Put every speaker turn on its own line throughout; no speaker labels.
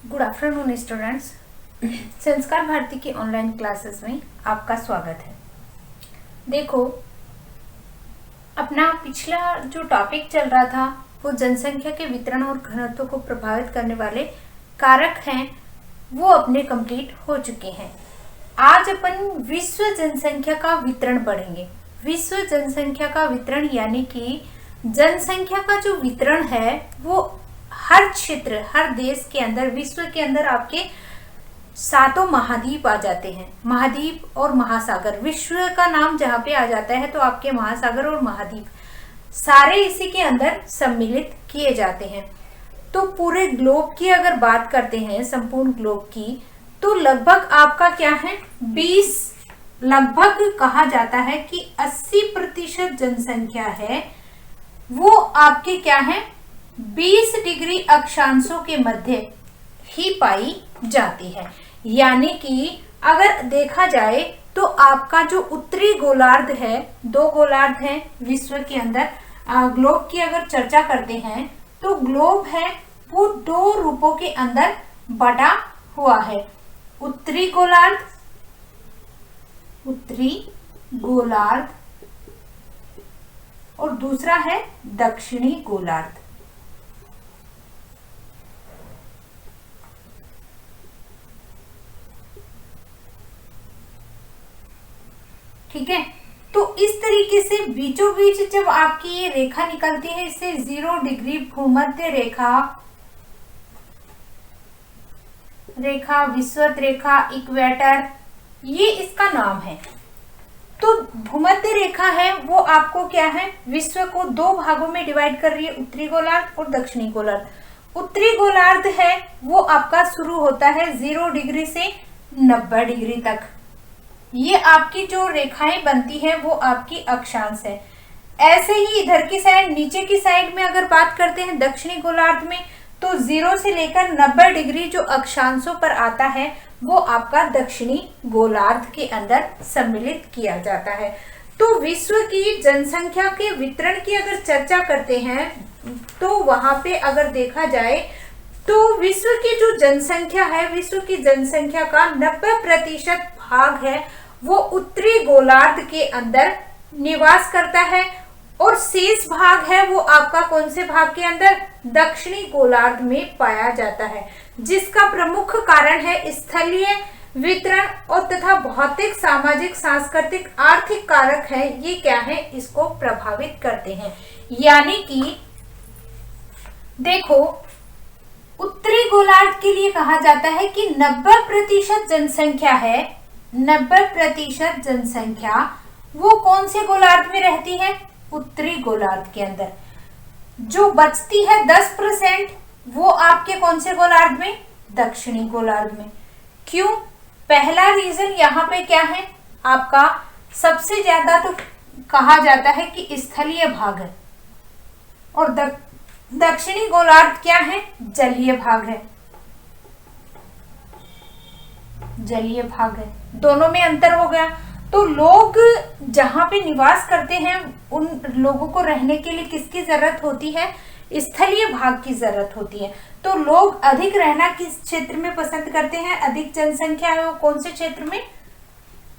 Good afternoon students. संस्कार भारती की online classes में आपका स्वागत है। देखो, अपना पिछला जो टॉपिक चल रहा था वो जनसंख्या के वितरण और घनत्व को प्रभावित करने वाले कारक हैं, वो अपने कंप्लीट हो चुके हैं। आज अपन विश्व जनसंख्या का वितरण पढ़ेंगे। विश्व जनसंख्या का वितरण यानी कि जनसंख्या का जो वितरण है वो हर क्षेत्र, हर देश के अंदर, विश्व के अंदर आपके 7 महाद्वीप आ जाते हैं। महाद्वीप और महासागर, विश्व का नाम जहाँ पे आ जाता है तो आपके महासागर और महाद्वीप सारे इसी के अंदर सम्मिलित किए जाते हैं। तो पूरे ग्लोब की अगर बात करते हैं, संपूर्ण ग्लोब की, तो लगभग आपका क्या है, 20, लगभग कहा जाता है कि 80% जनसंख्या है वो आपके क्या है, 20 डिग्री अक्षांशों के मध्य ही पाई जाती है। यानी कि अगर देखा जाए तो आपका जो उत्तरी गोलार्ध है, 2 गोलार्ध है विश्व के अंदर। ग्लोब की अगर चर्चा करते हैं तो ग्लोब है वो 2 रूपों के अंदर बटा हुआ है। उत्तरी गोलार्ध, उत्तरी गोलार्ध, और दूसरा है दक्षिणी गोलार्ध। ठीक है, तो इस तरीके से बीचों बीच जब आपकी ये रेखा निकलती है, इसे 0 डिग्री भूमध्य रेखा, विषुवत रेखा, इक्वेटर, ये इसका नाम है। तो भूमध्य रेखा है वो आपको क्या है, विश्व को 2 भागों में डिवाइड कर रही है, उत्तरी गोलार्ध और दक्षिणी गोलार्ध। उत्तरी गोलार्ध है वो आपका शुरू होता है 0 डिग्री से 90 डिग्री तक। ये आपकी जो रेखाएं बनती है वो आपकी अक्षांश है। ऐसे ही इधर की साइड, नीचे की साइड में अगर बात करते हैं दक्षिणी गोलार्ध में, तो 0 से लेकर 90 डिग्री जो अक्षांशों पर आता है वो आपका दक्षिणी गोलार्ध के अंदर सम्मिलित किया जाता है। तो विश्व की जनसंख्या के वितरण की अगर चर्चा करते हैं तो वहां पे अगर देखा जाए तो विश्व की जो जनसंख्या है, विश्व की जनसंख्या का 90% भाग है वो उत्तरी गोलार्ध के अंदर निवास करता है, और शेष भाग है वो आपका कौन से भाग के अंदर, दक्षिणी गोलार्ध में पाया जाता है, जिसका प्रमुख कारण है स्थलीय वितरण और तथा भौतिक, सामाजिक, सांस्कृतिक, आर्थिक कारक है, ये क्या है, इसको प्रभावित करते हैं। यानी कि देखो, उत्तरी गोलार्ध के लिए कहा जाता है कि 90% जनसंख्या है, 90% जनसंख्या वो कौन से गोलार्ध में रहती है, उत्तरी गोलार्ध के अंदर। जो बचती है 10% वो आपके कौन से गोलार्ध में, दक्षिणी गोलार्ध में। क्यों? पहला रीजन यहाँ पे क्या है, आपका सबसे ज्यादा तो कहा जाता है कि स्थलीय भाग है, और दक्षिणी गोलार्ध क्या है, जलीय भाग है, जलीय भाग है। दोनों में अंतर हो गया। तो लोग जहां पे निवास करते हैं उन लोगों को रहने के लिए किसकी जरूरत होती है, स्थलीय भाग की जरूरत होती है। तो लोग अधिक रहना किस क्षेत्र में पसंद करते हैं, अधिक जनसंख्या है वो कौन से क्षेत्र में,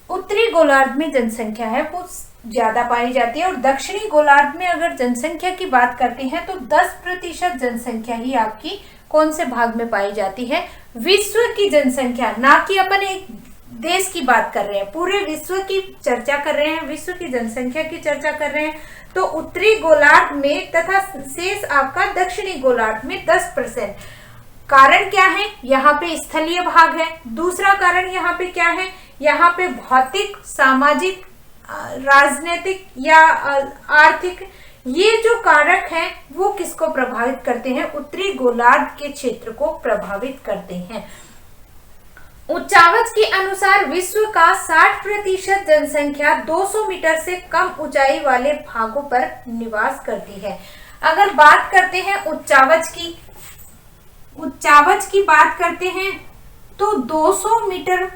उत्तरी गोलार्ध में जनसंख्या है वो ज्यादा पाई जाती है। और दक्षिणी गोलार्ध में अगर जनसंख्या की बात करते हैं तो 10% जनसंख्या ही आपकी कौन से भाग में पाई जाती है, विश्व की जनसंख्या, ना कि अपन एक देश की बात कर रहे हैं, पूरे विश्व की चर्चा कर रहे हैं, विश्व की जनसंख्या की चर्चा कर रहे हैं। तो उत्तरी गोलार्ध में तथा शेष आपका दक्षिणी गोलार्ध में 10%। कारण क्या है, यहाँ पे स्थलीय भाग है। दूसरा कारण यहाँ पे क्या है, यहाँ पे भौतिक, सामाजिक, राजनीतिक या आर्थिक, ये जो कारक हैं वो किसको प्रभावित करते हैं, उत्तरी गोलार्ध के क्षेत्र को प्रभावित करते हैं। उच्चावच के अनुसार विश्व का 60% जनसंख्या 200 मीटर से कम ऊंचाई वाले भागों पर निवास करती है। अगर बात करते हैं उच्चावच की बात करते हैं तो 200 मीटर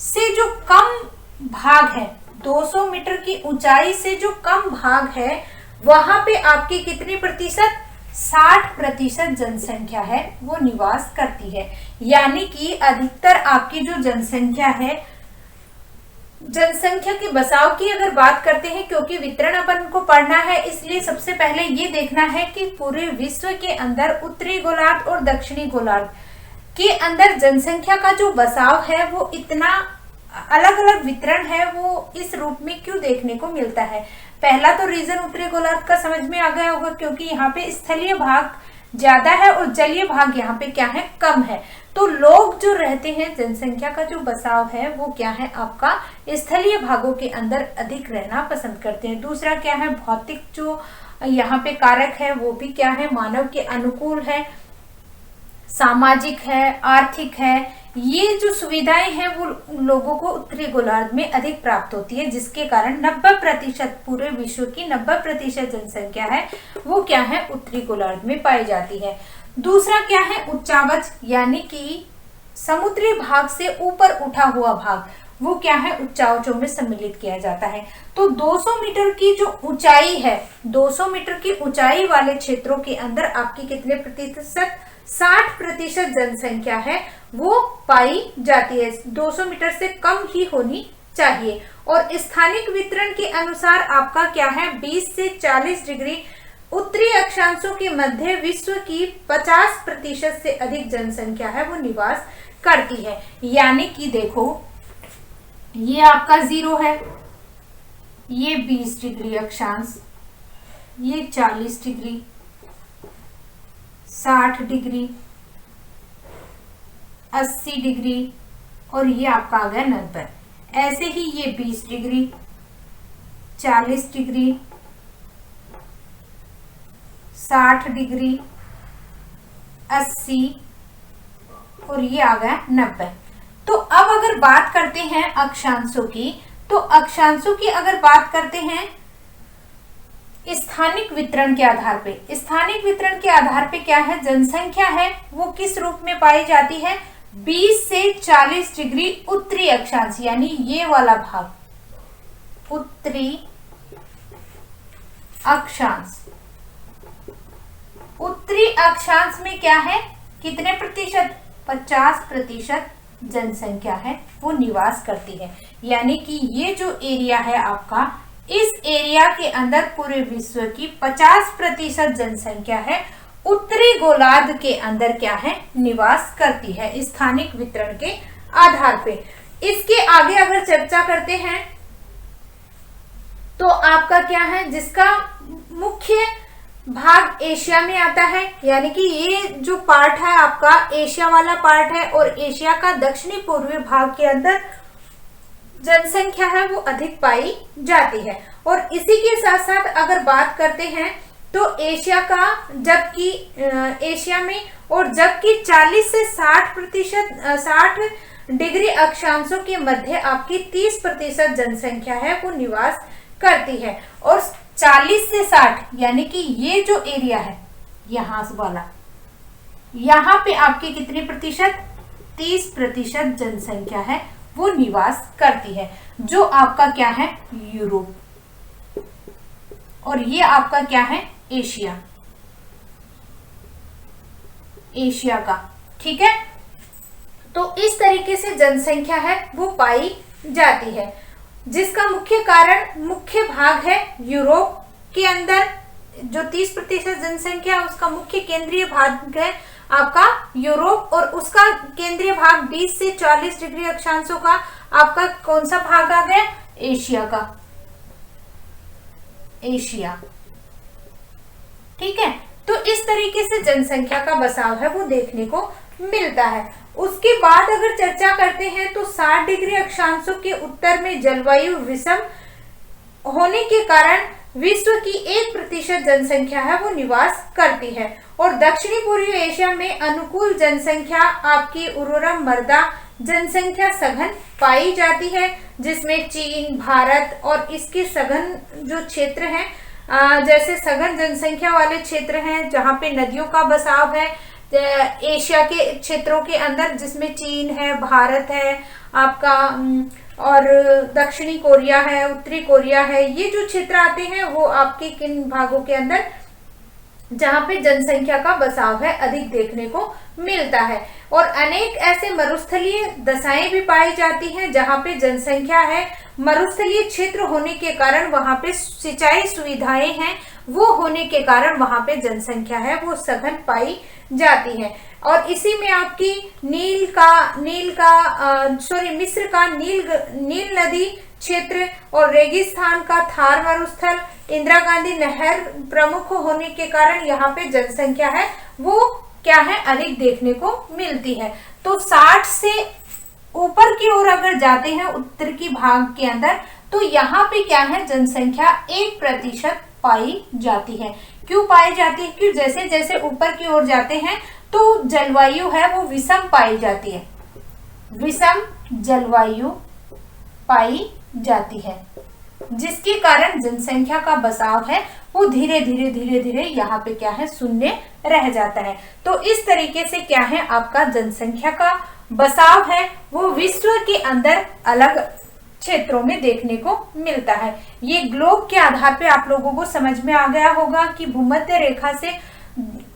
से जो कम भाग है, 200 मीटर की ऊंचाई से जो कम भाग है वहां पे आपके कितने प्रतिशत, 60% जनसंख्या है वो निवास करती है। यानी कि अधिकतर आपकी जो जनसंख्या है, जनसंख्या के बसाव की अगर बात करते हैं, क्योंकि वितरण अपन को पढ़ना है, इसलिए सबसे पहले ये देखना है कि पूरे विश्व के अंदर उत्तरी गोलार्ध और दक्षिणी गोलार्ध के अंदर जनसंख्या का जो बसाव है वो इतना अलग अलग वितरण है, वो इस रूप में क्यों देखने को मिलता है। पहला तो रीजन उत्तरी गोलार्ध का समझ में आ गया होगा, क्योंकि यहाँ पे स्थलीय भाग ज्यादा है और जलीय भाग यहाँ पे क्या है, कम है। तो लोग जो रहते हैं, जनसंख्या का जो बसाव है वो क्या है, आपका स्थलीय भागों के अंदर अधिक रहना पसंद करते हैं। दूसरा क्या है, भौतिक जो यहाँ पे कारक है वो भी क्या है, मानव के अनुकूल है, सामाजिक है, आर्थिक है। ये जो सुविधाएं हैं वो लोगों को उत्तरी गोलार्ध में अधिक प्राप्त होती है, जिसके कारण 90% पूरे विश्व की 90% जनसंख्या है वो क्या है, उत्तरी गोलार्ध में पाई जाती है। दूसरा क्या है, उच्चावच, यानी कि समुद्री भाग से ऊपर उठा हुआ भाग वो क्या है, उच्चावचों में सम्मिलित किया जाता है। तो 200 मीटर की जो ऊंचाई है, 200 मीटर की ऊंचाई वाले क्षेत्रों के अंदर आपकी कितने प्रतिशत, 60% जनसंख्या है वो पाई जाती है। 200 मीटर से कम ही होनी चाहिए। और स्थानिक वितरण के अनुसार आपका क्या है, 20 से 40 डिग्री उत्तरी अक्षांशों के मध्य विश्व की 50% से अधिक जनसंख्या है वो निवास करती है। यानी कि देखो, ये आपका 0 है, ये 20 डिग्री अक्षांश, ये 40 डिग्री, 60 डिग्री, 80 डिग्री और ये आपका आ गया 90। ऐसे ही ये 20 डिग्री, 40 डिग्री, 60 डिग्री, 80 और ये आ गया 90। तो अब अगर बात करते हैं अक्षांशों की, तो अक्षांशों की अगर बात करते हैं स्थानिक वितरण के आधार पे, स्थानिक वितरण के आधार पे क्या है, जनसंख्या है वो किस रूप में पाई जाती है, 20 से 40 डिग्री उत्तरी अक्षांश, यानी ये वाला भाग उत्तरी अक्षांश। उत्तरी अक्षांश में क्या है, कितने प्रतिशत, 50% जनसंख्या है वो निवास करती है। यानी कि ये जो एरिया है आपका, इस एरिया के अंदर पूरे विश्व की 50% जनसंख्या है उत्तरी गोलार्ध के अंदर क्या है, निवास करती है स्थानिक वितरण के आधार पे। इसके आगे अगर चर्चा करते हैं तो आपका क्या है, जिसका मुख्य भाग एशिया में आता है, यानी कि ये जो पार्ट है आपका एशिया वाला पार्ट है, और एशिया का दक्षिणी पूर्वी भाग के अंदर जनसंख्या है वो अधिक पाई जाती है। और इसी के साथ साथ अगर बात करते हैं तो एशिया का, जबकि एशिया में और जबकि 40 से 60 डिग्री अक्षांशों के मध्य आपकी 30% जनसंख्या है वो निवास करती है। और 40 से 60 यानी कि ये जो एरिया है यहां वाला, यहाँ पे आपकी कितनी प्रतिशत, 30% जनसंख्या है वो निवास करती है, जो आपका क्या है, यूरोप, और ये आपका क्या है, एशिया, एशिया का। ठीक है, तो इस तरीके से जनसंख्या है वो पाई जाती है, जिसका मुख्य कारण, मुख्य भाग है यूरोप के अंदर जो 30% जनसंख्या, उसका मुख्य केंद्रीय भाग है आपका यूरोप, और उसका केंद्रीय भाग 20 से 40 डिग्री अक्षांशों का आपका कौन सा भाग आ गया, एशिया का, एशिया। ठीक है, तो इस तरीके से जनसंख्या का बसाव है वो देखने को मिलता है। उसके बाद अगर चर्चा करते हैं तो 60 डिग्री अक्षांशों के उत्तर में जलवायु विषम होने के कारण विश्व की 1% जनसंख्या है वो निवास करती है, और दक्षिणी पूर्वी एशिया में अनुकूल जनसंख्या आपकी उर्वरम मर्दा जनसंख्या सघन पाई जाती है, जिसमें चीन, भारत और इसके सघन जो क्षेत्र हैं, जैसे सघन जनसंख्या वाले क्षेत्र हैं जहाँ पे नदियों का बसाव है, एशिया के क्षेत्रों के अंदर, जिसमें चीन है, भारत है आपका, और दक्षिणी कोरिया है, उत्तरी कोरिया है, ये जो क्षेत्र आते हैं वो आपके किन भागों के अंदर, जहां पे जनसंख्या का बसाव है अधिक देखने को मिलता है। और अनेक ऐसे मरुस्थलीय दशाएं भी पाई जाती हैं जहां पे जनसंख्या है, मरुस्थलीय क्षेत्र होने के कारण वहां पे सिंचाई सुविधाएं हैं, वो होने के कारण वहां पे जनसंख्या है वो सघन पाई जाती है। और इसी में आपकी मिस्र का नील नदी क्षेत्र और रेगिस्तान का थार मरुस्थल, इंदिरा गांधी नहर प्रमुख होने के कारण यहाँ पे जनसंख्या है वो क्या है अधिक देखने को मिलती है। तो 60 से ऊपर की ओर अगर जाते हैं उत्तर की भाग के अंदर, तो यहाँ पे क्या है जनसंख्या 1% पाई जाती है। क्यों पाई जाती है? क्यों जैसे जैसे ऊपर की ओर जाते हैं तो जलवायु है वो विषम पाई जाती है, विषम जलवायु पाई जाती है, जिसके कारण जनसंख्या का बसाव है वो धीरे धीरे यहाँ पे क्या है शून्य रह जाता है। तो इस तरीके से क्या है आपका जनसंख्या का बसाव है वो विश्व के अंदर अलग क्षेत्रों में देखने को मिलता है। ये ग्लोब के आधार पे आप लोगों को समझ में आ गया होगा कि भूमध्य रेखा से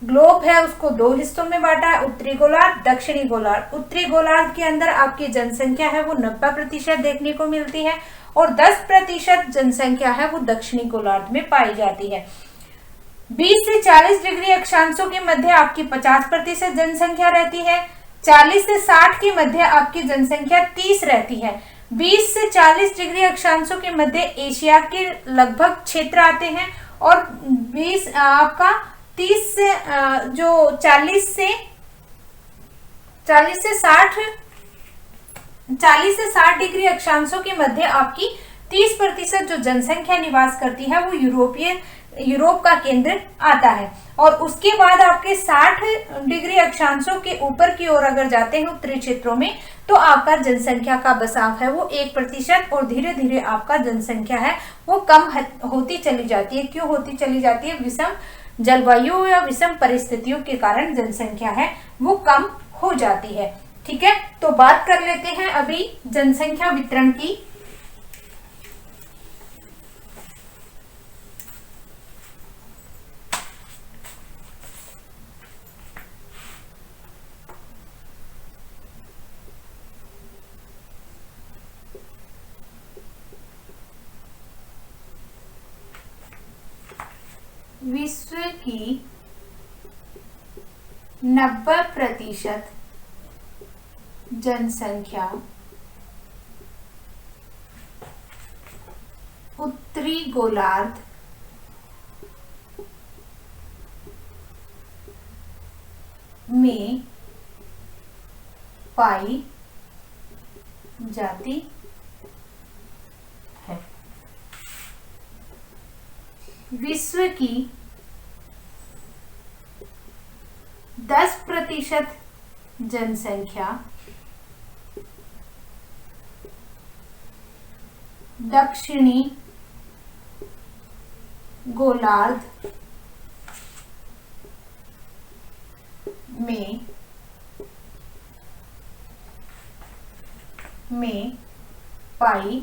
ग्लोब है उसको दो हिस्सों में बांटा है, उत्तरी गोलार्ध, दक्षिणी गोलार्ध। उत्तरी गोलार्ध के अंदर आपकी जनसंख्या है वो 90% देखने को मिलती है और 10% जनसंख्या है वो दक्षिणी गोलार्ध में पाई जाती है। 20 से 40 डिग्री अक्षांशों के मध्य आपकी 50% जनसंख्या रहती है। 40 से 60 के मध्य आपकी जनसंख्या 30 रहती है। 20 से 40 डिग्री अक्षांशों के मध्य एशिया के लगभग क्षेत्र आते हैं और 20 आपका 30 से जो 40 से 60 डिग्री अक्षांशों के मध्य आपकी 30% जो जनसंख्या निवास करती है वो यूरोप का केंद्र आता है। और उसके बाद आपके 60 डिग्री अक्षांशों के ऊपर की ओर अगर जाते हैं उत्तरी क्षेत्रों में, तो आपका जनसंख्या का बसाव है वो 1% और धीरे धीरे आपका जनसंख्या है वो कम होती चली जाती है। क्यों होती चली जाती है? विषम जलवायु या विषम परिस्थितियों के कारण जनसंख्या है वो कम हो जाती है। ठीक है, तो बात कर लेते हैं अभी जनसंख्या वितरण की। विश्व की 90% जनसंख्या उत्तरी गोलार्ध में पाई जाती है। विश्व की 10% जनसंख्या दक्षिणी गोलार्ध में पाई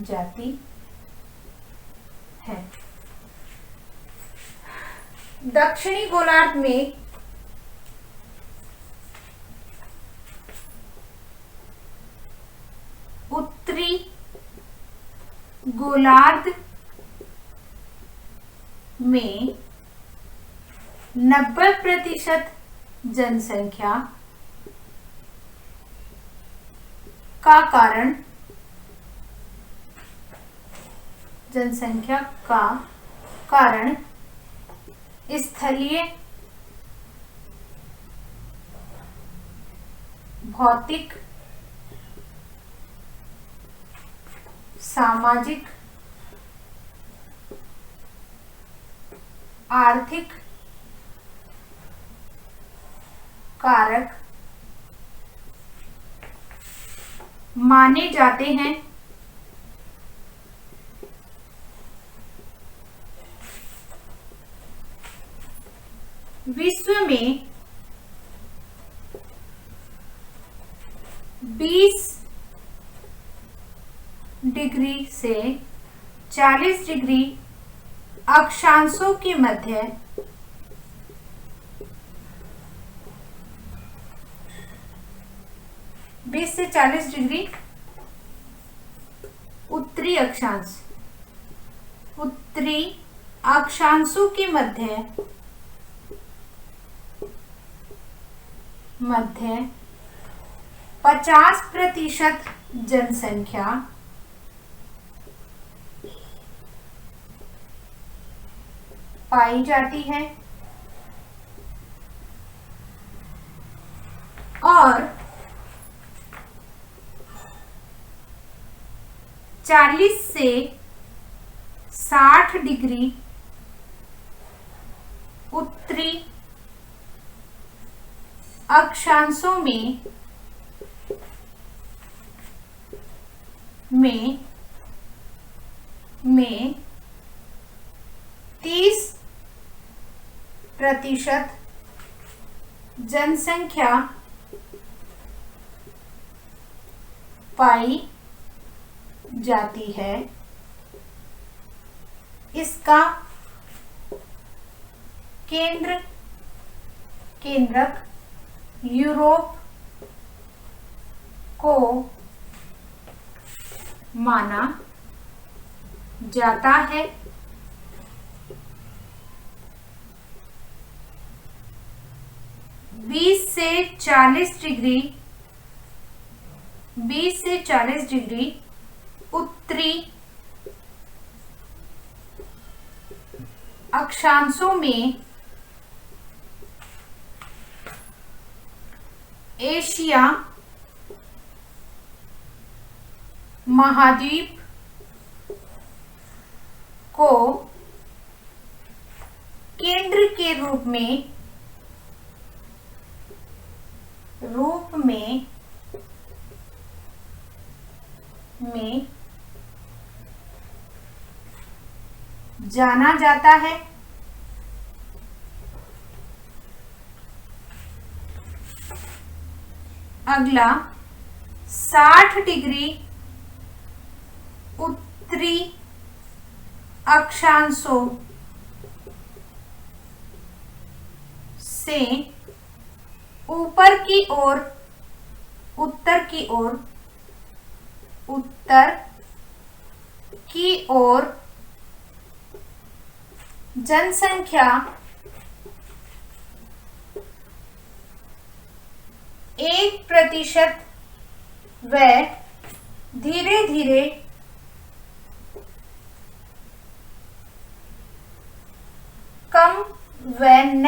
जाती है। दक्षिणी गोलार्ध में उत्तरी गोलार्ध में 90% जनसंख्या का कारण स्थलीय भौतिक सामाजिक आर्थिक कारक माने जाते हैं। विश्व में 20 डिग्री से 40 डिग्री अक्षांशों के मध्य बीस से 40 डिग्री उत्तरी अक्षांशों के मध्य 50% जनसंख्या पाई जाती है और 40 से 60 डिग्री उत्तरी अक्षांशों में 30% जनसंख्या पाई जाती है। इसका केंद्रक यूरोप को माना जाता है। बीस से 40 डिग्री उत्तरी अक्षांशों में एशिया महाद्वीप को केंद्र के रूप में जाना जाता है। अगला 60 डिग्री उत्तरी अक्षांशों से ऊपर की ओर उत्तर की ओर जनसंख्या 1% व धीरे धीरे कम व न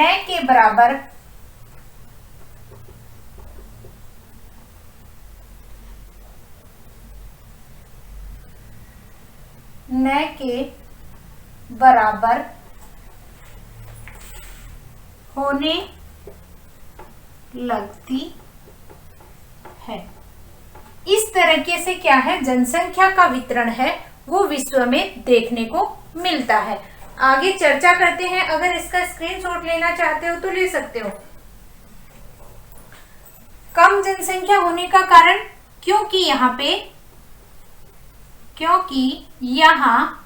के बराबर होने लगती है। इस तरीके से क्या है, जनसंख्या का वितरण है वो विश्व में देखने को मिलता है। आगे चर्चा करते हैं। अगर इसका स्क्रीनशॉट लेना चाहते हो तो ले सकते हो। कम जनसंख्या होने का कारण, क्योंकि यहाँ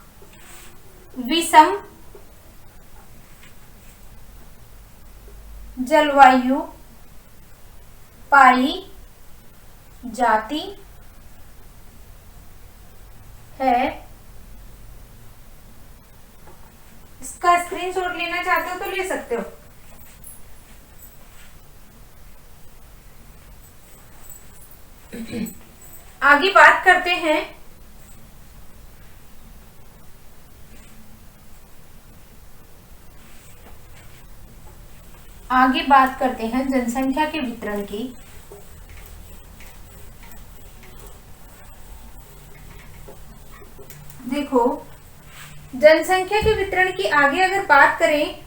विषम जलवायु पाई जाती है। इसका स्क्रीनशॉट लेना चाहते हो तो ले सकते हो। आगे बात करते हैं जनसंख्या के वितरण की। देखो, जनसंख्या के वितरण की आगे अगर बात करें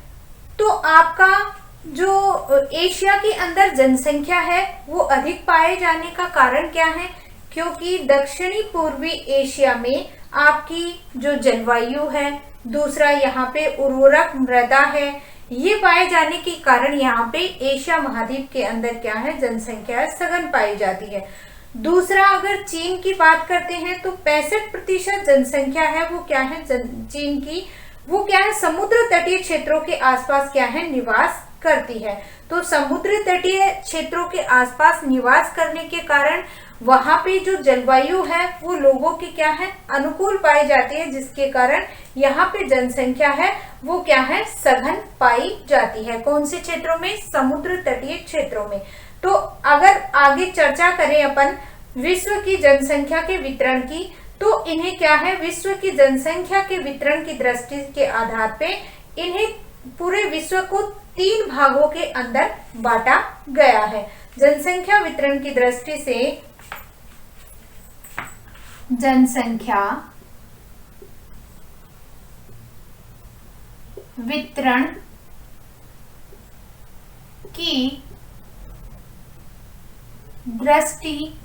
तो आपका जो एशिया के अंदर जनसंख्या है वो अधिक पाए जाने का कारण क्या है? क्योंकि दक्षिणी पूर्वी एशिया में आपकी जो जलवायु है, दूसरा यहाँ पे उर्वरक मृदा है, ये पाए जाने के कारण यहाँ पे एशिया महाद्वीप के अंदर क्या है, जनसंख्या सघन पाई जाती है। दूसरा, अगर चीन की बात करते हैं तो 65% जनसंख्या है वो क्या है, चीन की वो क्या है, समुद्र तटीय क्षेत्रों के आसपास क्या है, निवास करती है। तो समुद्र तटीय क्षेत्रों के आसपास निवास करने के कारण वहां पे जो जलवायु है वो लोगों की क्या है, अनुकूल पाई जाती है, जिसके कारण यहाँ पे जनसंख्या है वो क्या है, सघन पाई जाती है। कौन से क्षेत्रों में, समुद्र तटीय क्षेत्रों में। तो अगर आगे चर्चा करें अपन विश्व की जनसंख्या के वितरण की, तो इन्हें क्या है, विश्व की जनसंख्या के वितरण की दृष्टि के आधार पे इन्हें पूरे विश्व को 3 भागों के अंदर बांटा गया है। जनसंख्या वितरण की दृष्टि से जनसंख्या वितरण की दृष्टि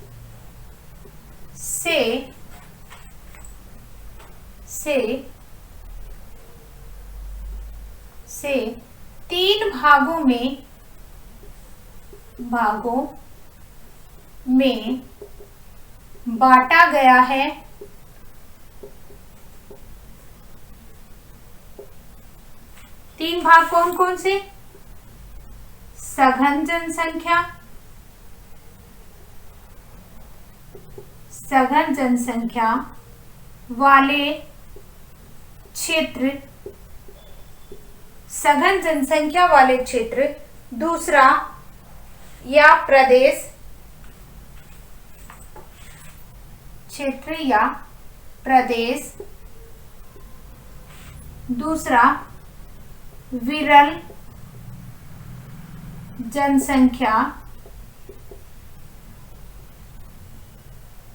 से 3 भागों में बांटा गया है। तीन भाग कौन कौन से, सघन जनसंख्या वाले क्षेत्र, सघन जनसंख्या वाले क्षेत्र। दूसरा या प्रदेश, क्षेत्र या प्रदेश। दूसरा विरल जनसंख्या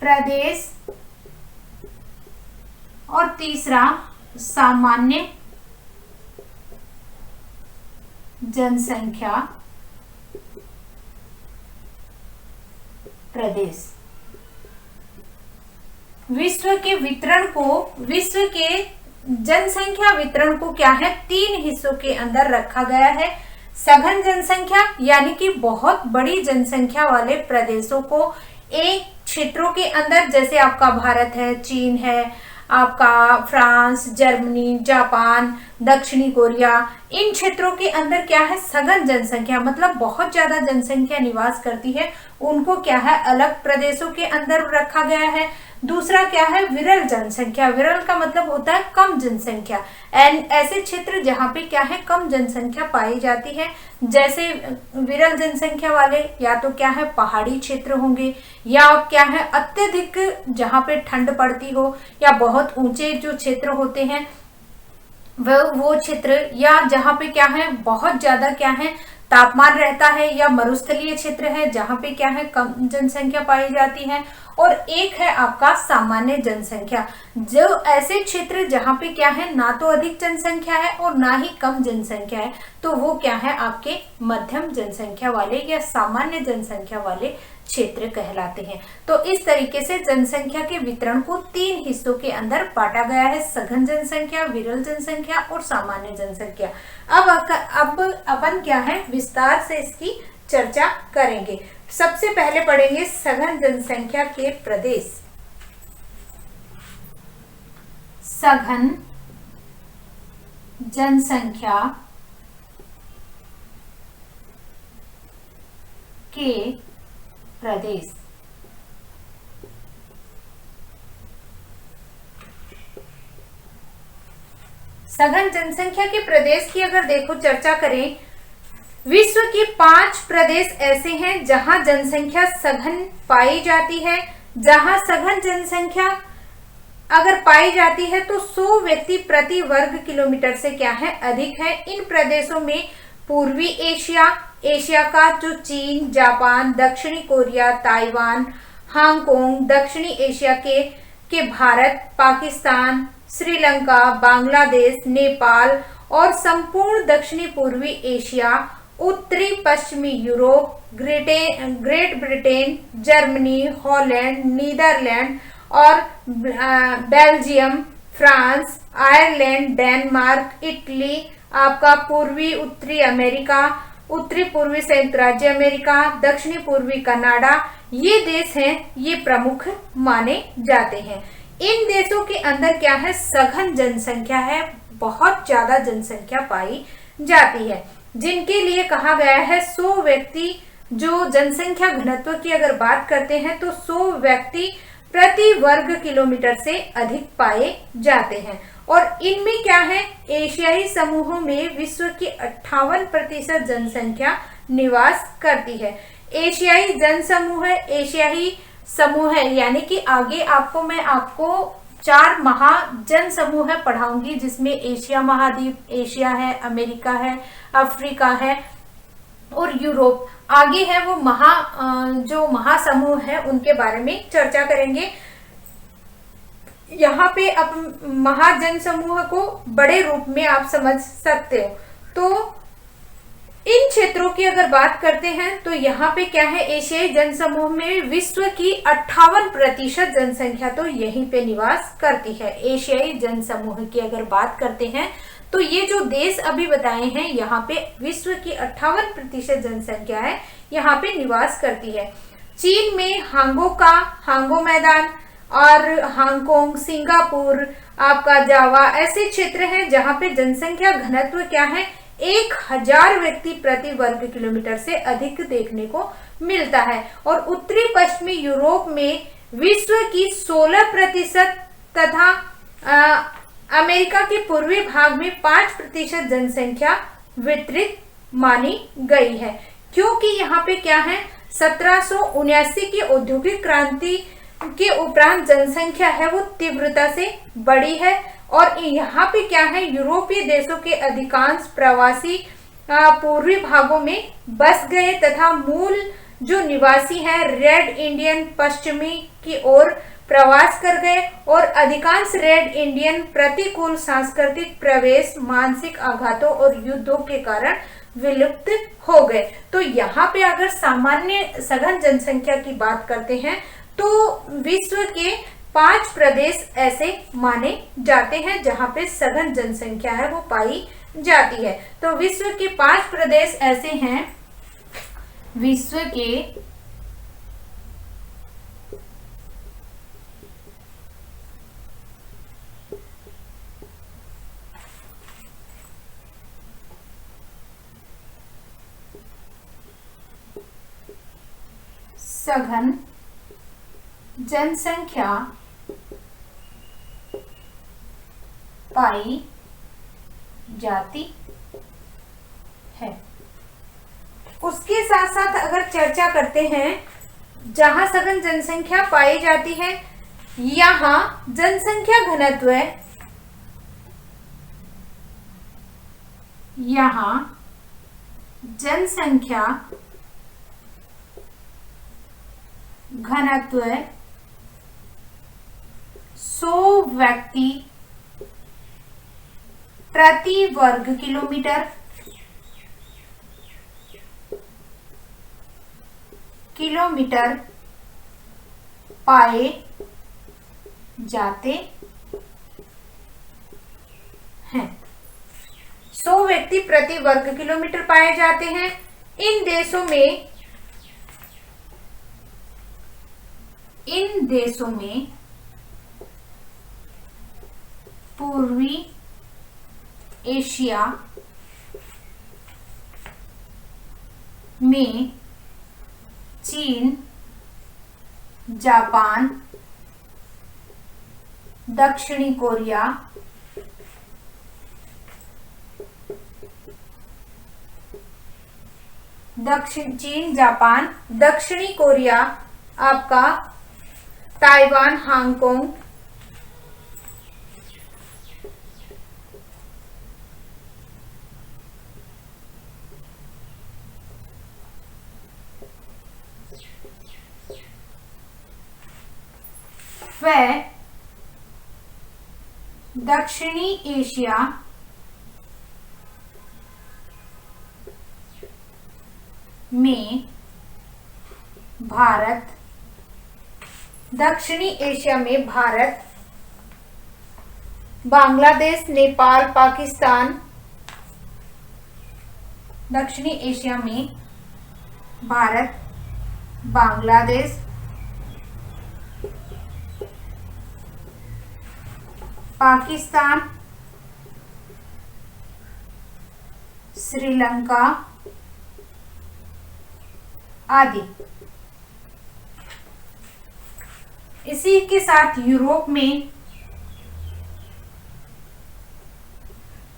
प्रदेश। और तीसरा सामान्य जनसंख्या प्रदेश। विश्व के जनसंख्या वितरण को क्या है, 3 हिस्सों के अंदर रखा गया है। सघन जनसंख्या यानी कि बहुत बड़ी जनसंख्या वाले प्रदेशों को एक क्षेत्रों के अंदर, जैसे आपका भारत है, चीन है, आपका फ्रांस, जर्मनी, जापान, दक्षिणी कोरिया, इन क्षेत्रों के अंदर क्या है, सघन जनसंख्या मतलब बहुत ज्यादा जनसंख्या निवास करती है, उनको क्या है, अलग प्रदेशों के अंदर रखा गया है। दूसरा क्या है, विरल जनसंख्या। विरल का मतलब होता है कम जनसंख्या, ऐसे क्षेत्र जहाँ पे क्या है, कम जनसंख्या पाई जाती है। जैसे विरल जनसंख्या वाले या तो क्या है, पहाड़ी क्षेत्र होंगे, या क्या है, अत्यधिक जहाँ पे ठंड पड़ती हो, या बहुत ऊंचे जो क्षेत्र होते हैं वो क्षेत्र, या जहाँ पे क्या है, बहुत ज्यादा क्या है, तापमान रहता है, या मरुस्थलीय क्षेत्र है जहाँ पे क्या है, कम जनसंख्या पाई जाती है। और एक है आपका सामान्य जनसंख्या, जो ऐसे क्षेत्र जहाँ पे क्या है, ना तो अधिक जनसंख्या है और ना ही कम जनसंख्या है, तो वो क्या है, आपके मध्यम जनसंख्या वाले या सामान्य जनसंख्या वाले क्षेत्र कहलाते हैं। तो इस तरीके से जनसंख्या के वितरण को 3 हिस्सों के अंदर बांटा गया है, सघन जनसंख्या, विरल जनसंख्या और सामान्य जनसंख्या। अब अपन क्या है, विस्तार से इसकी चर्चा करेंगे। सबसे पहले पढ़ेंगे सघन जनसंख्या के प्रदेश। सघन जनसंख्या के प्रदेश। सघन जनसंख्या के प्रदेश की अगर देखो चर्चा करें, विश्व के 5 प्रदेश ऐसे हैं जहां जनसंख्या सघन पाई जाती है। जहां सघन जनसंख्या अगर पाई जाती है तो 100 व्यक्ति प्रति वर्ग किलोमीटर से क्या है, अधिक है। इन प्रदेशों में पूर्वी एशिया का जो चीन, जापान, दक्षिणी कोरिया, ताइवान, हांगकांग, दक्षिणी एशिया के भारत, पाकिस्तान, श्रीलंका, बांग्लादेश, नेपाल और संपूर्ण दक्षिणी पूर्वी एशिया, उत्तरी पश्चिमी Europe, great Britain, Germany, Holland, Netherlands और Belgium, France, Ireland, Denmark, Italy, आपका पूर्वी उत्तरी अमेरिका, उत्तरी पूर्वी संयुक्त राज्य अमेरिका, दक्षिणी पूर्वी कनाडा, ये देश हैं, ये प्रमुख माने जाते हैं। इन देशों के अंदर क्या है, सघन जनसंख्या है, बहुत ज्यादा जनसंख्या पाई जाती है, जिनके लिए कहा गया है 100 व्यक्ति, जो जनसंख्या घनत्व की अगर बात करते हैं तो 100 व्यक्ति प्रति वर्ग किलोमीटर से अधिक पाए जाते हैं। और इनमें क्या है, एशियाई समूहों में विश्व की 58% जनसंख्या निवास करती है। एशियाई जनसमूह है, एशियाई समूह है, यानी कि आगे मैं आपको 4 महाजन समूह पढ़ाऊंगी, जिसमें एशिया महाद्वीप, एशिया है, अमेरिका है, अफ्रीका है और यूरोप आगे है, वो जो महासमूह है उनके बारे में चर्चा करेंगे। यहाँ पे अब महाजन समूह को बड़े रूप में आप समझ सकते हो। तो इन क्षेत्रों की अगर बात करते हैं तो यहाँ पे क्या है, एशियाई जनसमूह में विश्व की 58% जनसंख्या तो यहीं पे निवास करती है। एशियाई जनसमूह की अगर बात करते हैं तो ये जो देश अभी बताए हैं, यहाँ पे विश्व की 58% जनसंख्या है, यहाँ पे निवास करती है। चीन में हांगो मैदान और हांगकांग, सिंगापुर, आपका जावा, ऐसे क्षेत्र हैं जहाँ पे जनसंख्या घनत्व क्या है, 1000 व्यक्ति प्रति वर्ग किलोमीटर से अधिक देखने को मिलता है। और उत्तरी पश्चिमी यूरोप में विश्व की 16% तथा अमेरिका के पूर्वी भाग में 5% जनसंख्या वितरित मानी गई है। क्योंकि यहाँ पे क्या है, 1779 की औद्योगिक क्रांति के उपरांत जनसंख्या है वो तीव्रता से बढ़ी है। और यहाँ पे क्या है, यूरोपीय देशों के अधिकांश प्रवासी पूर्वी भागों में बस गए तथा मूल जो निवासी हैं रेड इंडियन पश्चिमी की ओर प्रवास कर गए। और अधिकांश रेड इंडियन प्रतिकूल सांस्कृतिक प्रवेश, मानसिक आघातों और युद्धों के कारण विलुप्त हो गए। तो यहाँ पे अगर सामान्य सघन जनसंख्या की बात करते हैं तो विश्व के 5 प्रदेश ऐसे माने जाते हैं जहां पे सघन जनसंख्या है वो पाई जाती है। तो विश्व के 5 प्रदेश ऐसे हैं, विश्व के सघन जनसंख्या पाई जाती है। उसके साथ साथ अगर चर्चा करते हैं जहां सघन जनसंख्या पाई जाती है, यहां जनसंख्या घनत्व यहां जनसंख्या घनत्व 100 व्यक्ति प्रति वर्ग किलोमीटर पाए जाते हैं। 100 व्यक्ति प्रति वर्ग किलोमीटर पाए जाते हैं। इन देशों में पूर्वी एशिया में चीन, जापान, दक्षिणी कोरिया, चीन, जापान, दक्षिणी कोरिया, आपका ताइवान, हांगकांग, वह दक्षिणी एशिया में भारत, दक्षिणी एशिया में भारत, बांग्लादेश, नेपाल, पाकिस्तान, दक्षिणी एशिया में भारत, बांग्लादेश, पाकिस्तान, श्रीलंका आदि। इसी के साथ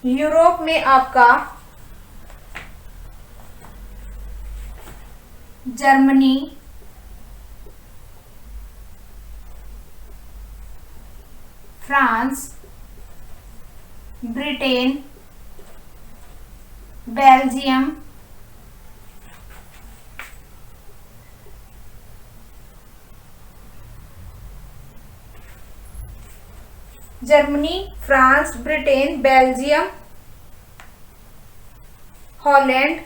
यूरोप में आपका Germany, France, Britain, Belgium, Holland,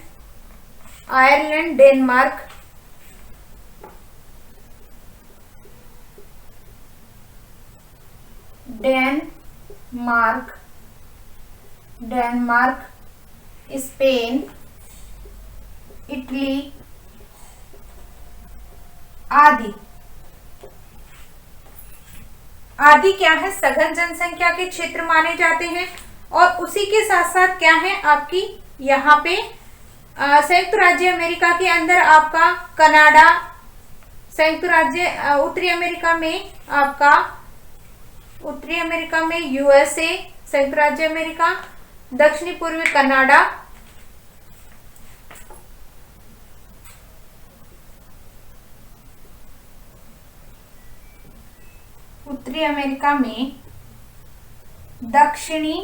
Ireland, Denmark, Spain, Italy आदि। क्या है, सघन जनसंख्या के क्षेत्र माने जाते हैं। और उसी के साथ साथ क्या है आपकी यहाँ पे संयुक्त राज्य अमेरिका के अंदर आपका कनाडा, संयुक्त राज्य उत्तरी अमेरिका में यूएसए, संयुक्त राज्य अमेरिका, दक्षिणी पूर्वी कनाडा, उत्तरी अमेरिका में दक्षिणी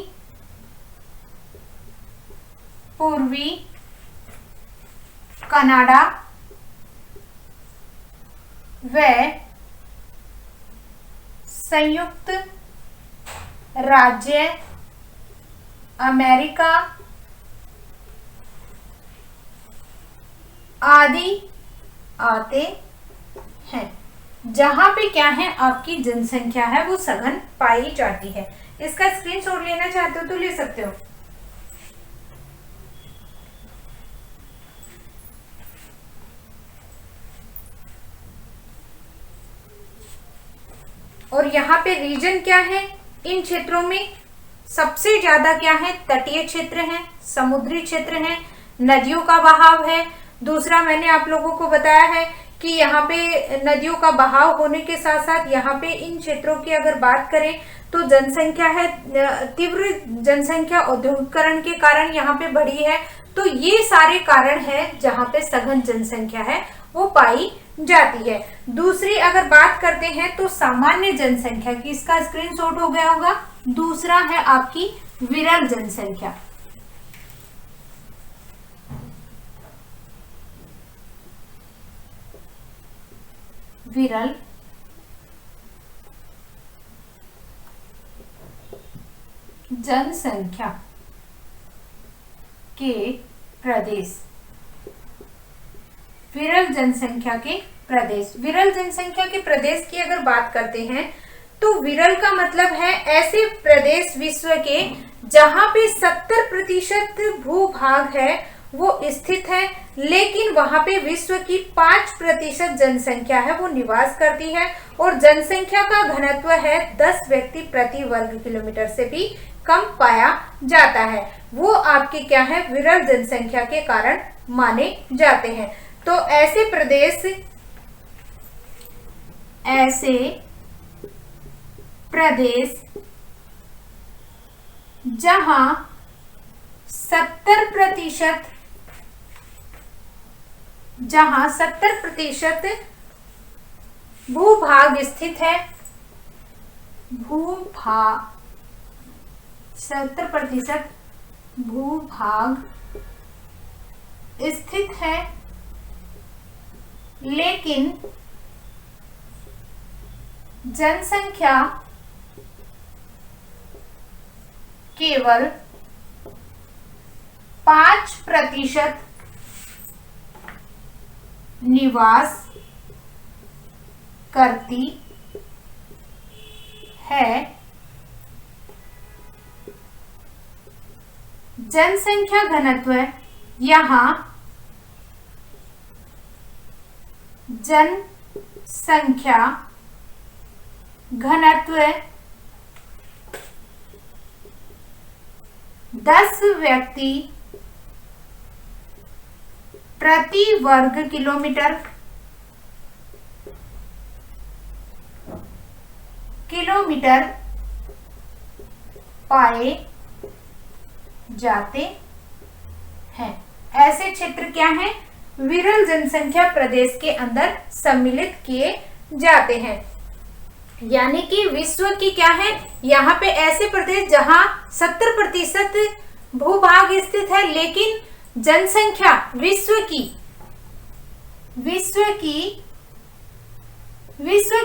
पूर्वी कनाडा व संयुक्त राज्य अमेरिका आदि आते हैं। जहां पे क्या है आपकी जनसंख्या है वो सघन पाई जाती है। इसका स्क्रीनशॉट लेना चाहते हो तो ले सकते हो। और यहाँ पे रीजन क्या है, इन क्षेत्रों में सबसे ज्यादा क्या है, तटीय क्षेत्र है, समुद्री क्षेत्र है, नदियों का बहाव है। दूसरा मैंने आप लोगों को बताया है कि यहाँ पे नदियों का बहाव होने के साथ साथ यहाँ पे इन क्षेत्रों की अगर बात करें तो जनसंख्या है, तीव्र जनसंख्या औद्योगिकरण के कारण यहाँ पे बढ़ी है। तो ये सारे कारण है जहाँ पे सघन जनसंख्या है वो पाई जाती है। दूसरी अगर बात करते हैं तो सामान्य जनसंख्या की, इसका स्क्रीनशॉट हो गया होगा। दूसरा है आपकी विरल जनसंख्या। विरल जनसंख्या के प्रदेश। विरल जनसंख्या के प्रदेश, विरल जनसंख्या के प्रदेश की अगर बात करते हैं तो विरल का मतलब है ऐसे प्रदेश विश्व के जहां पे 70% भूभाग है वो स्थित है, लेकिन वहां पे विश्व की 5% जनसंख्या है वो निवास करती है और जनसंख्या का घनत्व है 10 व्यक्ति प्रति वर्ग किलोमीटर से भी कम पाया जाता है। वो आपके क्या है, विरल जनसंख्या के कारण माने जाते हैं। तो ऐसे प्रदेश जहां 70% भूभाग स्थित है, 70% भूभाग स्थित है, लेकिन जनसंख्या केवल 5% निवास करती है। जनसंख्या घनत्व यहाँ जनसंख्या घनत्व 10 व्यक्ति प्रति वर्ग किलोमीटर पाए जाते हैं। ऐसे क्षेत्र क्या हैं? विरल जनसंख्या प्रदेश के अंदर सम्मिलित किए जाते हैं। यानी कि विश्व की क्या है, यहाँ पे ऐसे प्रदेश जहां 70% भूभाग स्थित है, लेकिन जनसंख्या विश्व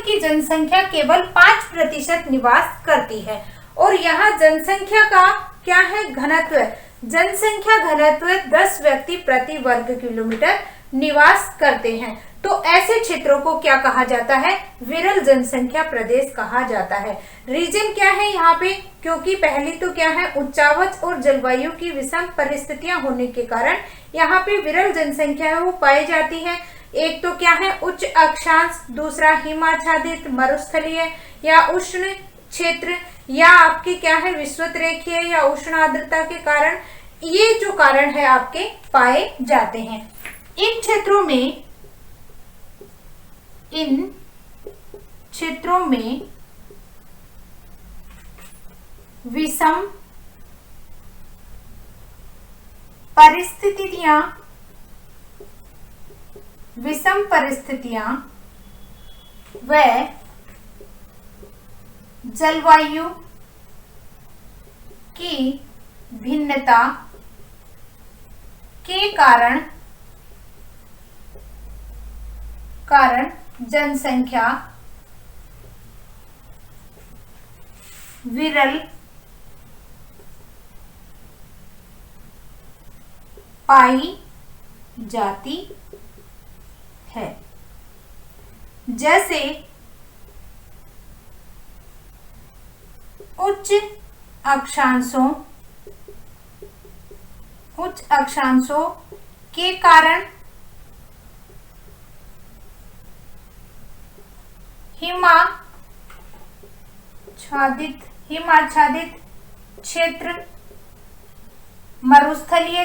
की जनसंख्या केवल 5% निवास करती है। और यहाँ जनसंख्या का क्या है? घनत्व। जनसंख्या घनत्व 10 व्यक्ति प्रति वर्ग किलोमीटर निवास करते हैं। तो ऐसे क्षेत्रों को क्या कहा जाता है? विरल जनसंख्या प्रदेश कहा जाता है। रीजन क्या है यहाँ पे? क्योंकि पहली तो क्या है, उच्चावच और जलवायु की विषम परिस्थितियां होने के कारण यहाँ पे विरल जनसंख्या है वो पाई जाती है। एक तो क्या है, उच्च अक्षांश, दूसरा हिमाच्छादित मरुस्थलीय या उष्ण क्षेत्र, या आपके क्या है विषुवत रेखीय या उष्ण आर्द्रता के कारण, ये जो कारण है आपके पाए जाते हैं। इन क्षेत्रों में विषम परिस्थितियां व जलवायु की भिन्नता के कारण जनसंख्या विरल पाई जाती है। जैसे उच्च अक्षांशों के कारण हिमाच्छादित क्षेत्र, मरुस्थलीय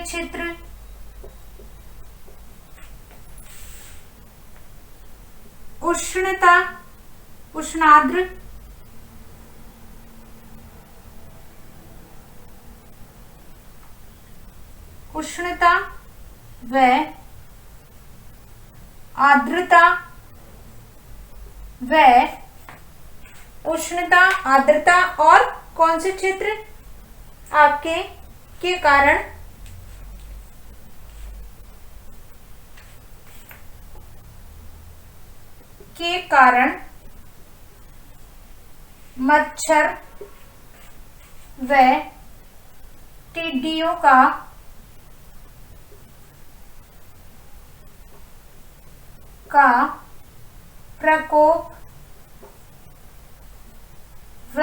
क्षेत्र, उष्णार्द्र उष्णता व आर्द्रता और कौन से क्षेत्र आपके के कारण मच्छर व टिड्डियों का प्रकोप व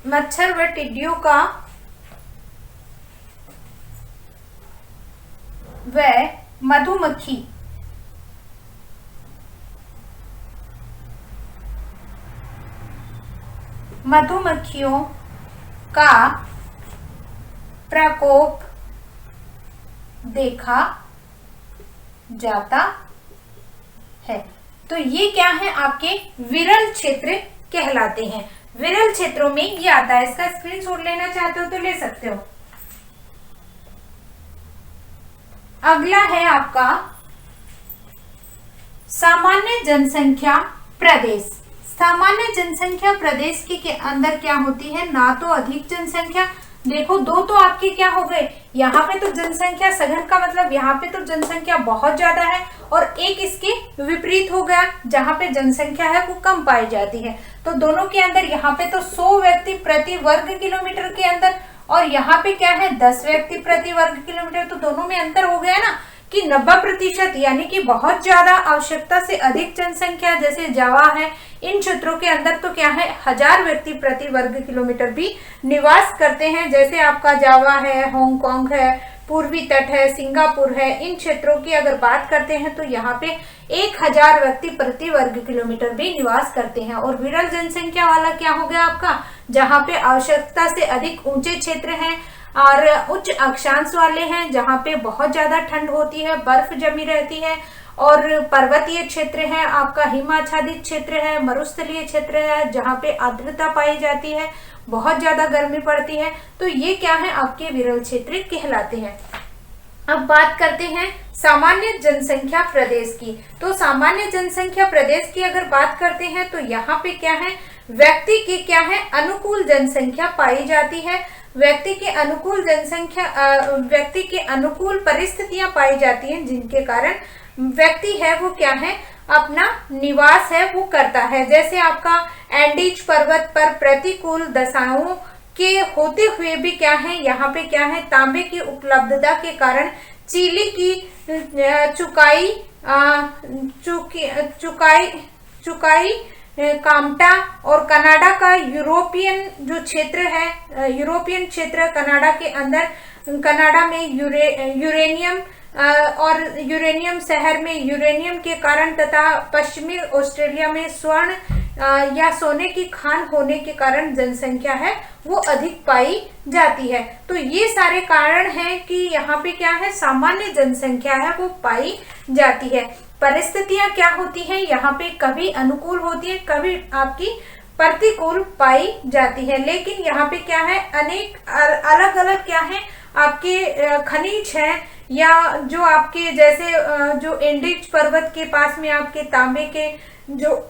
मच्छर व टिड्डियों का व मधुमक्खियों का प्रकोप देखा जाता है। तो ये क्या है, आपके विरल क्षेत्र कहलाते हैं। विरल क्षेत्रों में ये आता है। इसका स्क्रीनशॉट लेना चाहते हो तो ले सकते हो। अगला है आपका सामान्य जनसंख्या प्रदेश। सामान्य जनसंख्या प्रदेश के अंदर क्या होती है? ना तो अधिक जनसंख्या, देखो दो तो आपके क्या हो गए, यहाँ पे तो जनसंख्या सघन का मतलब यहाँ पे तो जनसंख्या बहुत ज्यादा है, और एक इसके विपरीत हो गया जहाँ पे जनसंख्या है वो कम पाई जाती है। तो दोनों के अंदर यहाँ पे तो 100 व्यक्ति प्रति वर्ग किलोमीटर के अंदर, और यहाँ पे क्या है 10 व्यक्ति प्रति वर्ग किलोमीटर। तो दोनों में अंतर हो गया ना कि 90%, यानी कि बहुत ज्यादा आवश्यकता से अधिक जनसंख्या जैसे जावा है, इन क्षेत्रों के अंदर तो क्या है 1000 व्यक्ति प्रति वर्ग किलोमीटर भी निवास करते हैं। जैसे आपका जावा है, हांगकांग है, पूर्वी तट है, सिंगापुर है, इन क्षेत्रों की अगर बात करते हैं तो यहाँ पे 1000 व्यक्ति प्रति वर्ग किलोमीटर भी निवास करते हैं। और विरल जनसंख्या वाला क्या हो गया आपका, जहाँ पे आवश्यकता से अधिक ऊंचे क्षेत्र हैं और उच्च अक्षांश वाले हैं, जहाँ पे बहुत ज्यादा ठंड होती है, बर्फ जमी रहती है, और पर्वतीय क्षेत्र है, आपका हिमाच्छादित क्षेत्र है, मरुस्थलीय क्षेत्र है, जहाँ पे आर्द्रता पाई जाती है, बहुत ज्यादा गर्मी पड़ती है। तो ये क्या है, आपके विरल क्षेत्र कहलाते हैं। अब बात करते हैं सामान्य जनसंख्या प्रदेश की। तो सामान्य जनसंख्या प्रदेश की अगर बात करते हैं तो यहाँ पे क्या है, व्यक्ति की क्या है, अनुकूल जनसंख्या पाई जाती है। व्यक्ति के अनुकूल जनसंख्या, व्यक्ति के अनुकूल परिस्थितियां पाई जाती हैं, जिनके कारण व्यक्ति है वो क्या है, अपना निवास है वो करता है। जैसे आपका एंडीज पर्वत पर प्रतिकूल दशाओं के होते हुए भी क्या है, यहाँ पे क्या है, तांबे की उपलब्धता के कारण चिली की चुकाई कामटा और कनाडा का यूरोपियन जो क्षेत्र है, यूरोपियन क्षेत्र कनाडा के अंदर, कनाडा में यूरेनियम और यूरेनियम शहर में यूरेनियम के कारण तथा पश्चिमी ऑस्ट्रेलिया में स्वर्ण या सोने की खान होने के कारण जनसंख्या है वो अधिक पाई जाती है। तो ये सारे कारण हैं कि यहाँ पे क्या है, सामान्य जनसंख्या है वो पाई जाती है। परिस्थितियां क्या होती हैं, यहाँ पे कभी अनुकूल होती है, कभी आपकी प्रतिकूल पाई जाती है। लेकिन यहाँ पे क्या है, अनेक अलग अलग क्या है, आपके खनिज है, या जो आपके जैसे जो एंडीज पर्वत के पास में आपके तांबे के जो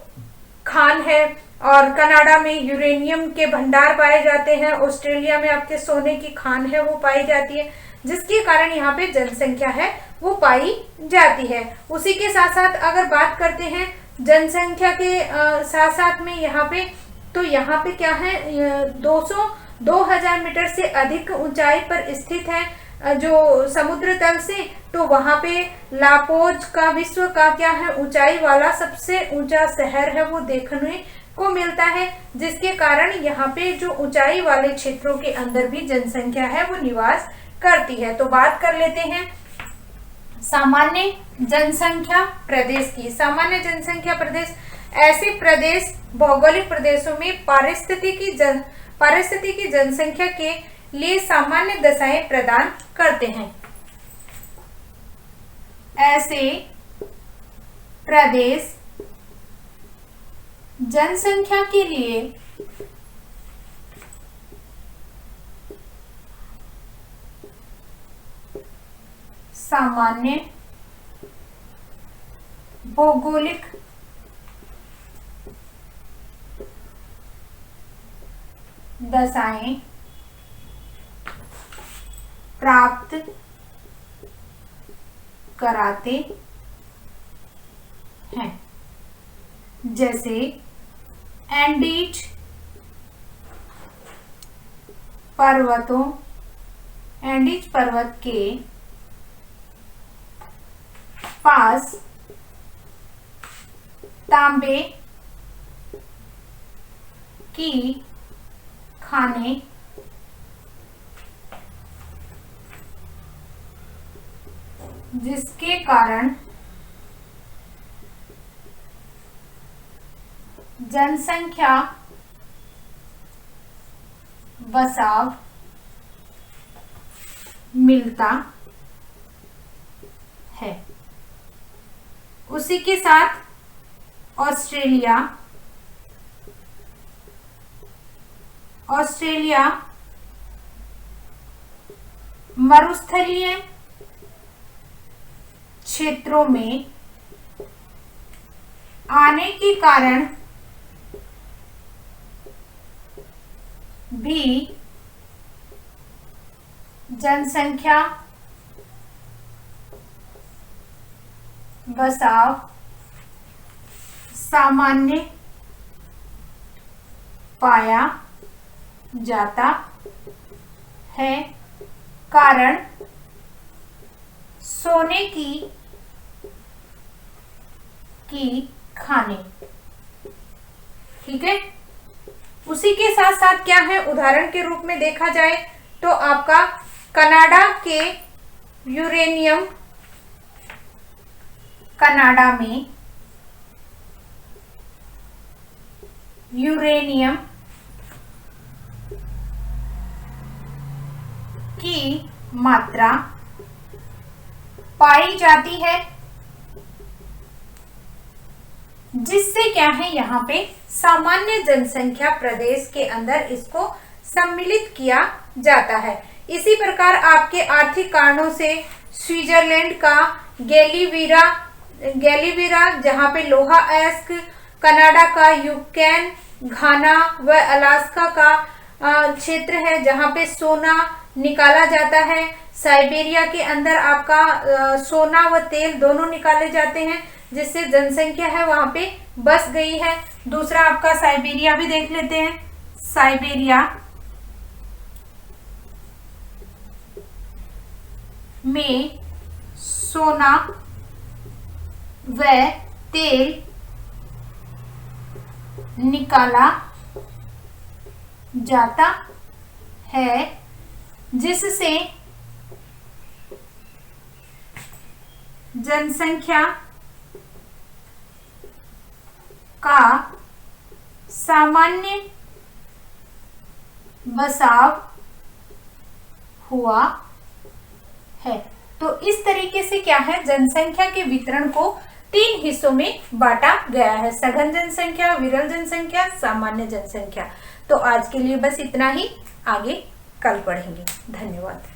खान है, और कनाडा में यूरेनियम के भंडार पाए जाते हैं, ऑस्ट्रेलिया में आपके सोने की खान है वो पाई जाती है, जिसके कारण यहाँ पे जनसंख्या है वो पाई जाती है। उसी के साथ साथ अगर बात करते हैं जनसंख्या के साथ साथ में यहाँ पे, तो यहाँ पे क्या है, 2000 मीटर से अधिक ऊंचाई पर स्थित है जो समुद्र तल से, तो वहां पे लापोज का विश्व का क्या है, ऊंचाई वाला सबसे ऊंचा शहर है वो देखने को मिलता है, जिसके कारण यहाँ पे जो ऊंचाई वाले क्षेत्रों के अंदर भी जनसंख्या है वो निवास करती है। तो बात कर लेते हैं सामान्य जनसंख्या प्रदेश की। सामान्य जनसंख्या प्रदेश ऐसे प्रदेश, भौगोलिक प्रदेशों में पारिस्थितिकी जनसंख्या के लिए सामान्य दशाएं प्रदान करते हैं। ऐसे प्रदेश जनसंख्या के लिए सामान्य भौगोलिक दशाएं प्राप्त कराते हैं। जैसे एंडीज पर्वत के पास तांबे की खानें जिसके कारण जनसंख्या बसाव मिलता है। उसी के साथ ऑस्ट्रेलिया मरुस्थलीय क्षेत्रों में आने के कारण भी जनसंख्या बसाव सामान्य पाया जाता है। कारण सोने की खाने। ठीक है। उसी के साथ साथ क्या है, उदाहरण के रूप में देखा जाए तो आपका कनाडा के यूरेनियम कनाडा में यूरेनियम की मात्रा पाई जाती है, जिससे क्या है यहाँ पे सामान्य जनसंख्या प्रदेश के अंदर इसको सम्मिलित किया जाता है। इसी प्रकार आपके आर्थिक कारणों से स्विट्जरलैंड का गैलीवीरा जहाँ पे लोहा एस्क, कनाडा का यूकैन, घाना व अलास्का का क्षेत्र है जहाँ पे सोना निकाला जाता है। साइबेरिया के अंदर आपका सोना व तेल दोनों निकाले जाते हैं, जिससे जनसंख्या है वहां पे बस गई है। दूसरा आपका साइबेरिया भी देख लेते हैं। साइबेरिया में सोना व तेल निकाला जाता है, जिससे जनसंख्या का सामान्य बसाव हुआ है। तो इस तरीके से क्या है, जनसंख्या के वितरण को 3 हिस्सों में बांटा गया है: सघन जनसंख्या, विरल जनसंख्या, सामान्य जनसंख्या। तो आज के लिए बस इतना ही, आगे कल पढ़ेंगे। धन्यवाद।